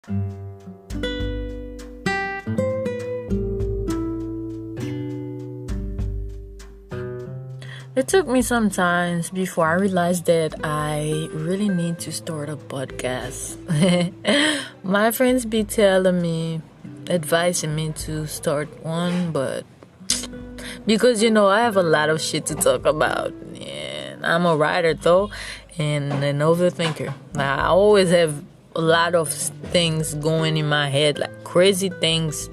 It took me some time before I realized that I really need to start a podcast. My friends be telling me, advising me to start one, but because I have a lot of shit to talk about. And I'm a writer though, and an overthinker. I always have a lot of things going in my head, like crazy things.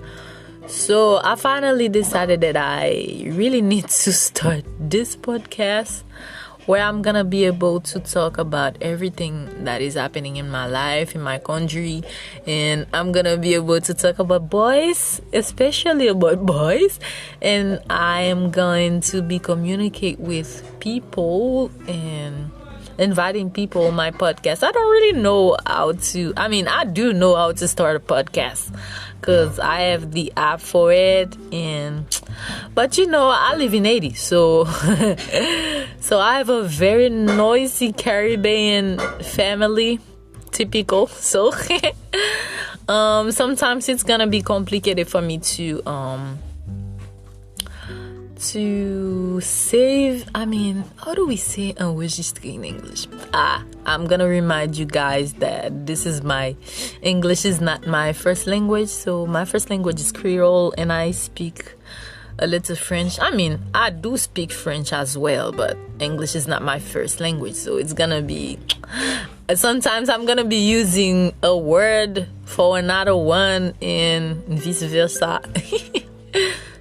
So I finally decided that I really need to start this podcast where I'm gonna be able to talk about everything that is happening in my life, in my country, and I'm gonna be able to talk about boys, especially about boys, and I am going to be communicate with people and inviting people on my podcast. I don't really know I do know how to start a podcast because I have the app for it, but I live in Haiti, so so I have a very noisy Caribbean family, typical. So sometimes it's gonna be complicated for me to save. How do we say enregistrer in English? I'm gonna remind you guys that English is not my first language. So my first language is Creole, and I speak a little French. I do speak French as well, but English is not my first language. So it's gonna be, sometimes I'm gonna be using a word for another one and vice versa.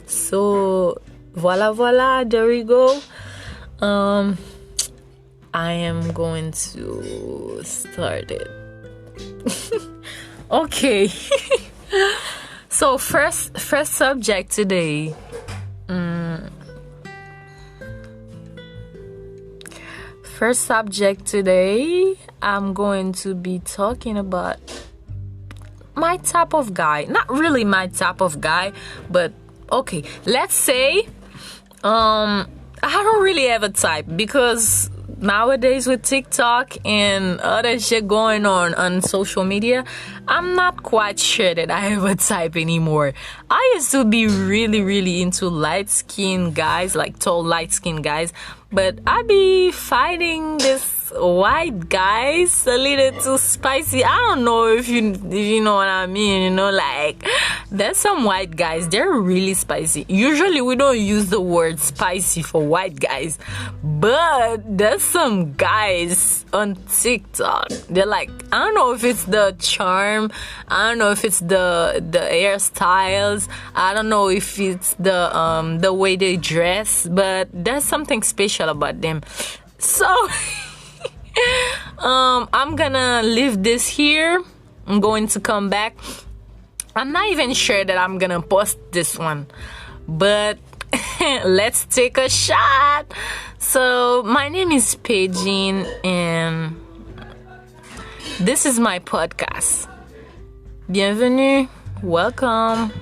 So voila, there we go. I am going to start it. Okay. So first subject today. First subject today, I'm going to be talking about my type of guy. Not really my type of guy, but okay, let's say I don't really have a type, because nowadays with TikTok and other shit going on social media, I'm not quite sure that I have a type anymore. I used to be really, really into light-skinned guys, like tall, light-skinned guys, but I be fighting this white guys a little too spicy. I don't know if you know what I mean. Like there's some white guys, they're really spicy. Usually we don't use the word spicy for white guys, but there's some guys on TikTok, they're like, I don't know if it's the charm, I don't know if it's the hairstyles, I don't know if it's the way they dress, but there's something special about them. So I'm gonna leave this here. I'm going to come back. I'm not even sure that I'm gonna post this one, but let's take a shot. So my name is Pejin, and this is my podcast. Bienvenue, welcome.